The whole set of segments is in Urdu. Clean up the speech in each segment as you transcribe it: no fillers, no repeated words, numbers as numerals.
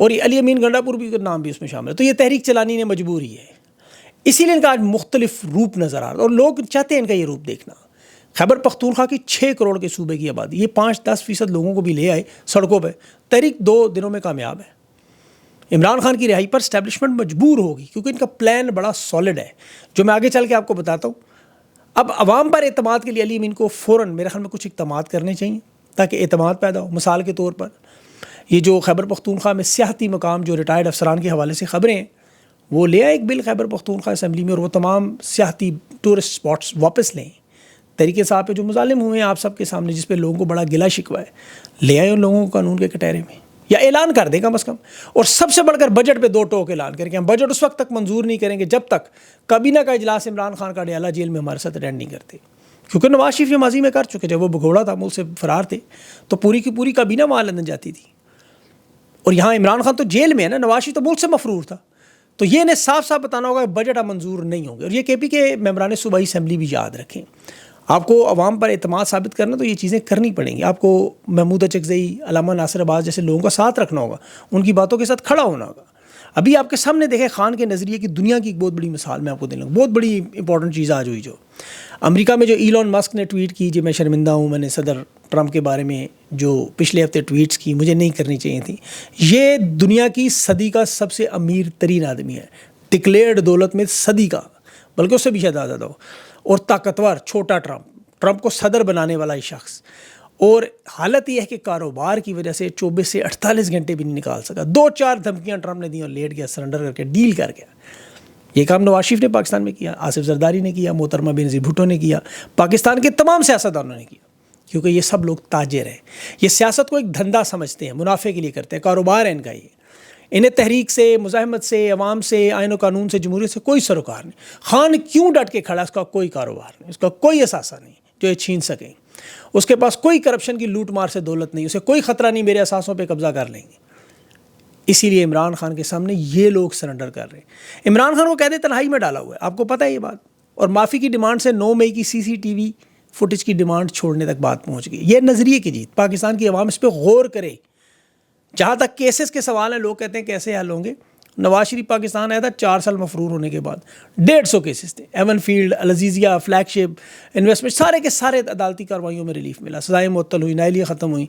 اور یہ علی امین گنڈا پور بھی نام بھی اس میں شامل ہے. تو یہ تحریک چلانی نے مجبوری ہے, اسی لیے ان کا آج مختلف روپ نظر آ رہا ہے اور لوگ چاہتے ہیں ان کا یہ روپ دیکھنا. خیبر پختونخوا کی 6 کروڑ کے صوبے کی آبادی, یہ 5-10% لوگوں کو بھی لے آئے سڑکوں پہ. تحریک 2 دنوں میں کامیاب ہے. عمران خان کی رہائی پر اسٹیبلشمنٹ مجبور ہوگی کیونکہ ان کا پلان بڑا سالڈ ہے جو میں آگے چل کے آپ کو بتاتا ہوں. اب عوام پر اعتماد کے لیے علی امین کو فوراً میرے خیال میں کچھ اقدامات کرنے چاہیے تاکہ اعتماد پیدا ہو. مثال کے طور پر یہ جو خیبر پختونخوا میں سیاحتی مقام جو ریٹائرڈ افسران کے حوالے سے خبریں ہیں, وہ لے آئے ایک بل خیبر پختونخوا اسمبلی میں اور وہ تمام سیاحتی ٹورسٹ اسپاٹس واپس لیں. تحریک صاحب پہ جو مظالم ہوئے ہیں آپ سب کے سامنے, جس پہ لوگوں کو بڑا گلا شکوہ ہے, لے آئے ان لوگوں کو قانون کے کٹہرے میں, یا اعلان کر دیں کم از کم. اور سب سے بڑھ کر بجٹ پہ 2 ٹوک اعلان کریں کہ ہم بجٹ اس وقت تک منظور نہیں کریں گے جب تک کابینہ کا اجلاس عمران خان کا ڈیالہ جیل میں ہمارے ساتھ اٹینڈ نہیں کرتے. کیونکہ نواز شریف یہ ماضی میں کر چکے, جب وہ بھگوڑا تھا ملک سے فرار تھے تو پوری کی پوری کابینہ وہاں لندن جاتی تھی. اور یہاں عمران خان تو جیل میں ہے نا, نواز شریف تو ملک سے مفرور تھا. تو یہ انہیں صاف صاف بتانا ہوگا کہ بجٹ اب منظور نہیں ہوں گے. اور یہ کے پی کے ممبران صوبائی اسمبلی بھی یاد رکھیں, آپ کو عوام پر اعتماد ثابت کرنا تو یہ چیزیں کرنی پڑیں گی. آپ کو محمود اچکزئی, علامہ ناصر عباس جیسے لوگوں کا ساتھ رکھنا ہوگا, ان کی باتوں کے ساتھ کھڑا ہونا ہوگا. ابھی آپ کے سامنے دیکھیں خان کے نظریے کی دنیا کی ایک بہت بڑی مثال میں آپ کو دے لوں. بہت بڑی امپورٹنٹ چیز آج ہوئی جو امریکہ میں جو ایلون مسک نے ٹویٹ کی, جو میں شرمندہ ہوں, میں نے صدر ٹرمپ کے بارے میں جو پچھلے ہفتے ٹویٹس کی مجھے نہیں کرنی چاہیے تھی. یہ دنیا کی صدی کا سب سے امیر ترین آدمی ہے, ڈکلیئرڈ دولت میں صدی کا, بلکہ اس سے بھی شاید زیادہ ہو, اور طاقتور چھوٹا ٹرمپ کو صدر بنانے والا ہی شخص. اور حالت یہ ہے کہ کاروبار کی وجہ سے 24 سے 48 گھنٹے بھی نہیں نکال سکا. 2-4 دھمکیاں ٹرمپ نے دی اور لیٹ گیا, سرنڈر کر کے ڈیل کر گیا. یہ کام نواز شریف نے پاکستان میں کیا, آصف زرداری نے کیا, محترمہ بینظیر بھٹو نے کیا, پاکستان کے تمام سیاستدانوں نے کیا. کیونکہ یہ سب لوگ تاجر ہیں, یہ سیاست کو ایک دھندا سمجھتے ہیں, منافع کے لیے کرتے ہیں, کاروبار ہے ان کا. یہ انہیں تحریک سے, مزاحمت سے, عوام سے, آئین و قانون سے, جمہوریت سے کوئی سروکار نہیں. خان کیوں ڈٹ کے کھڑا, اس کا کوئی کاروبار نہیں, اس کا کوئی اثاثہ نہیں جو یہ چھین سکیں. اس کے پاس کوئی کرپشن کی لوٹ مار سے دولت نہیں, اسے کوئی خطرہ نہیں میرے اثاثوں پہ قبضہ کر لیں گے. اسی لیے عمران خان کے سامنے یہ لوگ سرنڈر کر رہے ہیں. عمران خان کو قید تنہائی میں ڈالا ہوا ہے, آپ کو پتہ ہے یہ بات. اور معافی کی ڈیمانڈ سے 9 مئی کی CCTV فوٹیج کی ڈیمانڈ چھوڑنے تک بات پہنچ گئی. یہ نظریے کی جیت, پاکستان کی عوام اس پہ غور کرے. جہاں تک کیسز کے سوال ہیں, لوگ کہتے ہیں کیسے حل ہوں گے. نواز شریف پاکستان آیا تھا 4 سال مفرور ہونے کے بعد, 150 کیسز تھے. ایون فیلڈ, العزیزیہ, فلیگ شپ, انویسٹمنٹ, سارے کے سارے عدالتی کارروائیوں میں ریلیف ملا, سزائیں معطل ہوئی, نااہلیاں ختم ہوئیں,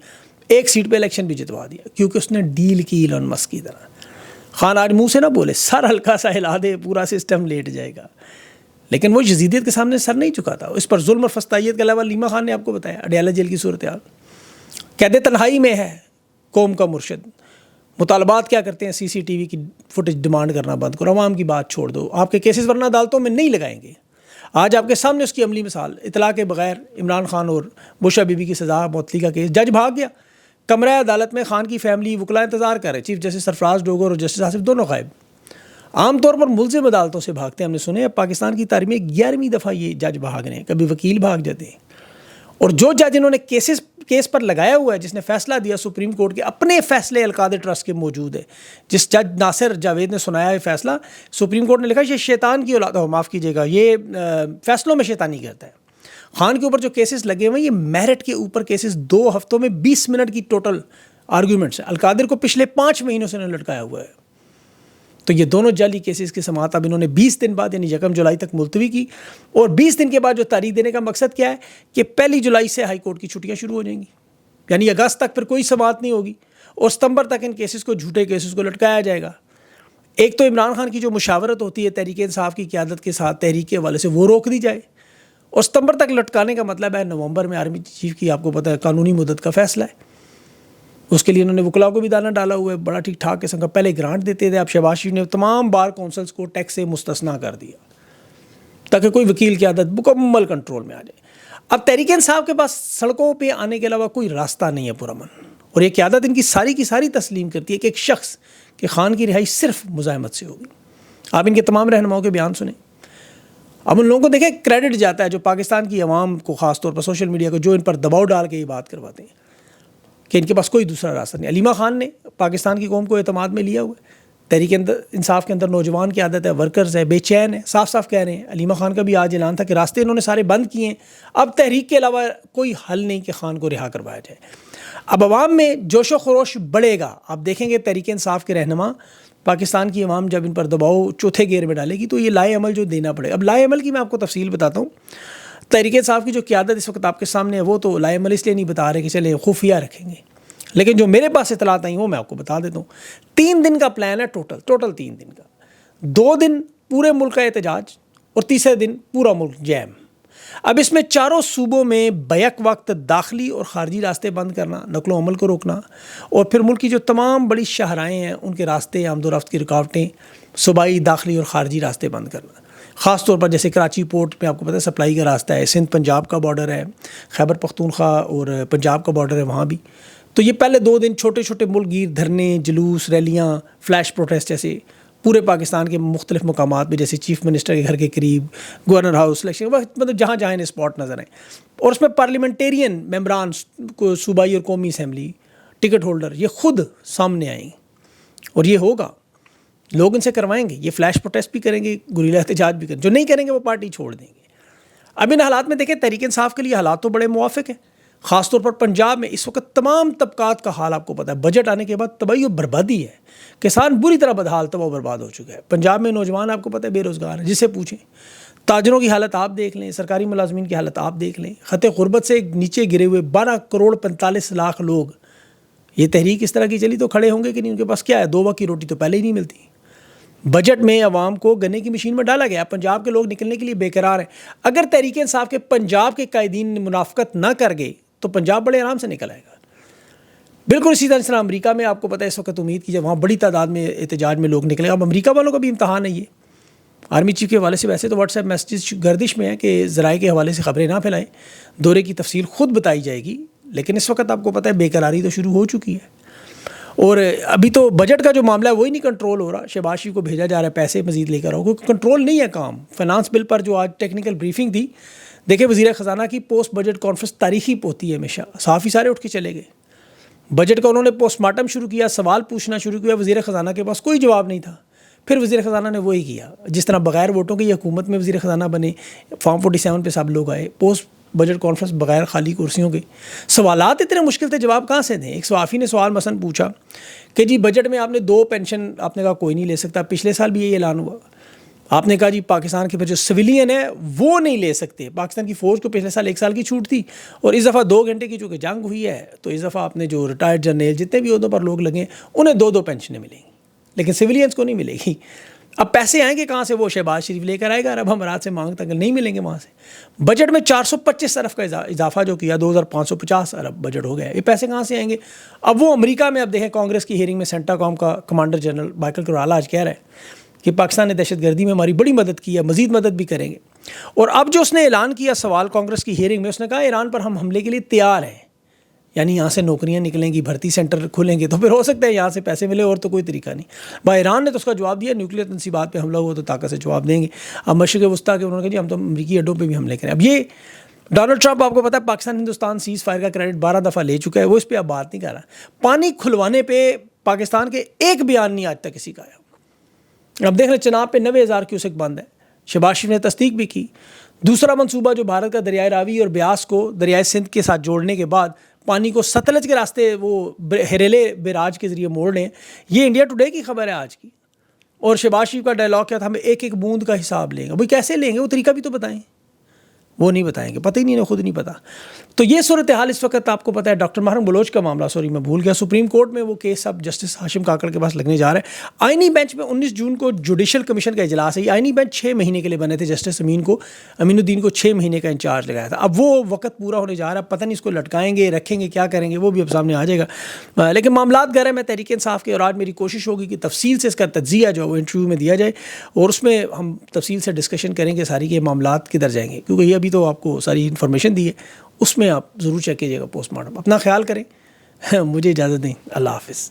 ایک سیٹ پہ الیکشن بھی جتوا دیا کیونکہ اس نے ڈیل کی ایلون مسک کی طرح. خان آج منہ سے نہ بولے, سر ہلکا سا ہلا دے پورا سسٹم لیٹ جائے گا. لیکن وہ یزیدیت کے سامنے سر نہیں چکا تھا. اس پر ظلم اور فسطائیت کے علاوہ لیما خان نے آپ کو بتایا اڈیالہ جیل کی صورتحال, قید تنہائی میں ہے قوم کا مرشد. مطالبات کیا کرتے ہیں, CCTV کی فوٹیج ڈیمانڈ کرنا بند کرو, عوام کی بات چھوڑ دو, آپ کے کیسز ورنہ عدالتوں میں نہیں لگائیں گے. آج آپ کے سامنے اس کی عملی مثال, اطلاع کے بغیر عمران خان اور بشرا بی بی کی سزا معطلی کا کیس, جج بھاگ گیا. کمرہ عدالت میں خان کی فیملی, وکلا انتظار کر رہے, چیف جسٹس سرفراز ڈوگر اور جسٹس آصف دونوں غائب. عام طور پر ملزم عدالتوں سے بھاگتے ہیں, ہم نے سنے پاکستان کی تاریخ میں 11ویں دفعہ یہ جج بھاگ رہے ہیں, کبھی وکیل بھاگ جاتے ہیں. اور جو جج انہوں نے کیس پر لگایا ہوا ہے, جس نے فیصلہ دیا سپریم کورٹ کے اپنے فیصلے القادر ٹرسٹ کے موجود ہے, جس جج ناصر جاوید نے سنایا ہے فیصلہ, سپریم کورٹ نے لکھا یہ شیطان کی اولاد ہو, معاف کیجیے گا, یہ فیصلوں میں شیطانی کرتا ہے. خان کے اوپر جو کیسز لگے ہوئے ہیں یہ میرٹ کے اوپر کیسز, 2 ہفتوں میں 20 منٹ کی ٹوٹل آرگیومنٹس ہیں. القادر کو پچھلے 5 مہینوں سے انہوں نے لٹکایا ہوا ہے. تو یہ دونوں جعلی کیسز کی سماعت اب انہوں نے 20 دن بعد یعنی 1 جولائی تک ملتوی کی. اور 20 دن کے بعد جو تاریخ دینے کا مقصد کیا ہے کہ 1 جولائی سے ہائی کورٹ کی چھٹیاں شروع ہو جائیں گی, یعنی اگست تک پھر کوئی سماعت نہیں ہوگی, اور ستمبر تک ان کیسز کو, جھوٹے کیسز کو لٹکایا جائے گا. ایک تو عمران خان کی جو مشاورت ہوتی ہے تحریک انصاف کی قیادت کے ساتھ تحریک کے حوالے سے, وہ روک دی جائے, اور ستمبر تک لٹکانے کا مطلب ہے نومبر میں آرمی چیف کی آپ کو پتہ ہے قانونی مدت کا فیصلہ ہے. اس کے لیے انہوں نے وکلا کو بھی دانہ ڈالا ہوا ہے, بڑا ٹھیک ٹھاک قسم کا. پہلے گرانٹ دیتے تھے, اب شہباز شریف نے تمام بار کونسلز کو ٹیکس سے مستثنا کر دیا تاکہ کوئی وکیل کی عادت مکمل کنٹرول میں آ جائے. اب تحریک انصاف کے پاس سڑکوں پہ آنے کے علاوہ کوئی راستہ نہیں ہے پرامن, اور یہ قیادت ان کی ساری تسلیم کرتی ہے کہ ایک شخص کہ خان کی رہائی صرف مزاحمت سے ہوگی. آپ ان کے تمام رہنماؤں کے بیان سنیں. اب ان لوگوں کو دیکھیں کریڈٹ جاتا ہے جو پاکستان کی عوام کو, خاص طور پر سوشل میڈیا کو, جو ان پر دباؤ ڈال کے یہ بات کرواتے ہیں کہ ان کے پاس کوئی دوسرا راستہ نہیں. علیمہ خان نے پاکستان کی قوم کو اعتماد میں لیا ہوا ہے, تحریک انصاف کے اندر نوجوان کی عادت ہے، ورکرز ہے، بے چین ہے، صاف صاف کہہ رہے ہیں. علیمہ خان کا بھی آج اعلان تھا کہ راستے انہوں نے سارے بند کیے ہیں، اب تحریک کے علاوہ کوئی حل نہیں کہ خان کو رہا کروایا جائے. اب عوام میں جوش و خروش بڑھے گا. آپ دیکھیں گے تحریک انصاف کے رہنما پاکستان کی عوام جب ان پر دباؤ چوتھے گیئر میں ڈالے گی تو یہ لائے عمل جو دینا پڑے. اب لائے عمل کی میں آپ کو تفصیل بتاتا ہوں. تحریک انصاف کی جو قیادت اس وقت آپ کے سامنے ہے وہ تو لائے عمل اس لیے نہیں بتا رہے کہ چلیں خفیہ رکھیں گے، لیکن جو میرے پاس اطلاعات آئیں وہ میں آپ کو بتا دیتا ہوں. 3 دن کا پلان ہے ٹوٹل 3 دن کا. 2 دن پورے ملک کا احتجاج اور تیسرے دن پورا ملک جیم. اب اس میں چاروں صوبوں میں بیک وقت داخلی اور خارجی راستے بند کرنا، نقل و حمل کو روکنا، اور پھر ملک کی جو تمام بڑی شاہراہیں ہیں ان کے راستے، آمد و رفت کی رکاوٹیں، صوبائی داخلی اور خارجی راستے بند کرنا. خاص طور پر جیسے کراچی پورٹ میں آپ کو پتہ ہے سپلائی کا راستہ ہے، سندھ پنجاب کا بارڈر ہے، خیبر پختونخوا اور پنجاب کا بارڈر ہے وہاں بھی. تو یہ پہلے 2 دن چھوٹے چھوٹے ملک گیر دھرنے، جلوس، ریلیاں، فلیش پروٹیسٹ جیسے پورے پاکستان کے مختلف مقامات میں، جیسے چیف منسٹر کے گھر کے قریب، گورنر ہاؤس الیکشن، مطلب جہاں جہاں انہیں اسپاٹ نظر آئیں. اور اس میں پارلیمنٹیرین ممبران صوبائی اور قومی اسمبلی، ٹکٹ ہولڈر یہ خود سامنے آئیں اور یہ ہوگا. لوگ ان سے کروائیں گے، یہ فلیش پروٹیسٹ بھی کریں گے، گریلا احتجاج بھی کریں گے. جو نہیں کریں گے وہ پارٹی چھوڑ دیں گے. اب ان حالات میں دیکھیں تحریک انصاف کے لیے حالات تو بڑے موافق ہیں. خاص طور پر پنجاب میں اس وقت تمام طبقات کا حال آپ کو پتہ ہے. بجٹ آنے کے بعد تباہی و بربادی ہے. کسان بری طرح بدحال، تباہ و برباد ہو چکا ہے. پنجاب میں نوجوان آپ کو پتہ ہے بے روزگار ہیں، جس سے پوچھیں. تاجروں کی حالت آپ دیکھ لیں، سرکاری ملازمین کی حالت آپ دیکھ لیں. خط غربت سے نیچے گرے ہوئے 12 کروڑ 45 لاکھ لوگ. یہ تحریک اس طرح کی چلی تو کھڑے ہوں گے کہ نہیں؟ ان کے پاس کیا ہے؟ 2 وقت کی روٹی تو پہلے ہی نہیں ملتی. بجٹ میں عوام کو گنے کی مشین میں ڈالا گیا. پنجاب کے لوگ نکلنے کے لیے بے قرار ہیں. اگر تحریک انصاف کے پنجاب کے قائدین منافقت نہ کر گئے تو پنجاب بڑے آرام سے نکل آئے گا. بالکل اسی طرح امریکہ میں آپ کو پتہ ہے اس وقت امید کی جب وہاں بڑی تعداد میں احتجاج میں لوگ نکلے. اب امریکہ والوں کا بھی امتحان ہے یہ. آرمی چیف کے حوالے سے ویسے تو واٹس ایپ میسیجز گردش میں ہے کہ ذرائع کے حوالے سے خبریں نہ پھیلائیں، دورے کی تفصیل خود بتائی جائے گی. لیکن اس وقت آپ کو پتہ ہے بے قراری تو شروع ہو چکی ہے. اور ابھی تو بجٹ کا جو معاملہ ہے وہی نہیں کنٹرول ہو رہا. شہباز شریف کو بھیجا جا رہا ہے پیسے مزید لے کر آؤ، کیونکہ کنٹرول نہیں ہے کام. فائنانس بل پر جو آج ٹیکنیکل بریفنگ تھی، دیکھیں وزیر خزانہ کی پوسٹ بجٹ کانفرنس تاریخی ہوتی ہے ہمیشہ. صحافی سارے اٹھ کے چلے گئے. بجٹ کا انہوں نے پوسٹ مارٹم شروع کیا، سوال پوچھنا شروع کیا. وزیر خزانہ کے پاس کوئی جواب نہیں تھا. پھر وزیر خزانہ نے وہی کیا جس طرح بغیر ووٹوں کے یہ حکومت میں وزیر خزانہ بنے. فارم 47 پہ سب لوگ آئے. پوسٹ بجٹ کانفرنس بغیر خالی کرسیوں کے. سوالات اتنے مشکل تھے، جواب کہاں سے دیں؟ ایک صحافی نے سوال مثلا پوچھا کہ جی بجٹ میں آپ نے 2 پینشن، آپ نے کہا کوئی نہیں لے سکتا. پچھلے سال بھی یہی اعلان ہوا. آپ نے کہا جی پاکستان کے جو سویلین ہے وہ نہیں لے سکتے. پاکستان کی فوج کو پچھلے سال 1 سال کی چھوٹ تھی، اور اس دفعہ 2 گھنٹے کی چونکہ جنگ ہوئی ہے تو اس دفعہ آپ نے جو ریٹائرڈ جرنیل جتنے بھی عہدوں پر لوگ لگے انہیں 2 پینشنیں ملیں گی، لیکن سویلینس کو نہیں ملے گی. اب پیسے آئیں گے کہاں سے؟ وہ شہباز شریف لے کر آئے گا. عرب امارات سے مانگ تک نہیں ملیں گے وہاں سے. بجٹ میں 425 ارب کا اضافہ جو کیا، 2550 ارب بجٹ ہو گیا. یہ پیسے کہاں سے آئیں گے؟ اب وہ امریکہ میں اب دیکھیں کانگریس کی ہیئرنگ میں سینٹا کام کا کمانڈر جنرل مائیکل کرالا آج کہہ رہا ہے کہ پاکستان نے دہشت گردی میں ہماری بڑی مدد کی ہے، مزید مدد بھی کریں گے. اور اب جو اس نے اعلان کیا سوال کانگریس کی ہیئرنگ میں، اس نے کہا ایران پر ہم حملے کے لیے تیار ہیں. یعنی یہاں سے نوکریاں نکلیں گی، بھرتی سینٹر کھلیں گے تو پھر ہو سکتا ہے یہاں سے پیسے ملے، اور تو کوئی طریقہ نہیں. بھائی ایران نے تو اس کا جواب دیا، نیوکلیئر تنصیبات پہ حملہ ہوا تو طاقت سے جواب دیں گے. اب مشرق وسطیٰ کے انہوں نے کہا جی ہم تو امریکی اڈوں پہ بھی حملے کریں. اب یہ ڈونلڈ ٹرمپ آپ کو پتہ ہے پاکستان ہندوستان سیز فائر کا کریڈٹ 12 دفعہ لے چکا ہے، وہ اس پہ اب بات نہیں کر رہا. پانی کھلوانے پہ پاکستان کے ایک بیان نہیں آج تک کسی کا آیا. اب دیکھ رہے چناب پہ 90,000 کیوسک بند ہے. شہباز شریف نے تصدیق بھی کی. دوسرا منصوبہ جو بھارت کا دریائے راوی اور بیاس کو دریائے سندھ کے ساتھ جوڑنے کے بعد پانی کو ستلج کے راستے وہ ہریلے بیراج کے ذریعے موڑنے، یہ انڈیا ٹوڈے کی خبر ہے آج کی. اور شہباز شریف کا ڈائلاگ کیا تھا؟ ہمیں ایک ایک بوند کا حساب لیں گے. بھائی کیسے لیں گے؟ وہ طریقہ بھی تو بتائیں. وہ نہیں بتائیں گے، پتہ ہی نہیں، خود نہیں پتہ. تو یہ صورتحال اس وقت آپ کو پتہ ہے. ڈاکٹر محرم بلوچ کا معاملہ، میں بھول گیا، سپریم کورٹ میں وہ کیس اب جسٹس ہاشم کاکڑ کے پاس لگنے جا رہا ہے. آئینی بینچ میں 19 جون کو جوڈیشل کمیشن کا اجلاس ہے. یہ آئینی بینچ 6 مہینے کے لیے بنے تھے. جسٹس امین الدین کو 6 مہینے کا انچارج لگایا تھا. اب وہ وقت پورا ہونے جا رہا ہے. پتہ نہیں اس کو لٹکائیں گے، رکھیں گے، کیا کریں گے، وہ بھی اب سامنے آ جائے گا. لیکن معاملات گہرے میں تحریک انصاف کے، اور آج میری کوشش ہوگی کہ تفصیل سے اس کا تجزیہ جو ہے وہ انٹرویو میں دیا جائے، اور اس میں ہم تفصیل سے ڈسکشن کریں گے ساری کے معاملات کدھر جائیں گے. کیونکہ یہ ابھی تو آپ کو ساری انفارمیشن دی ہے، اس میں آپ ضرور چیک کیجیے گا پوسٹ مارٹم. اپنا خیال کریں. مجھے اجازت دیں. اللہ حافظ.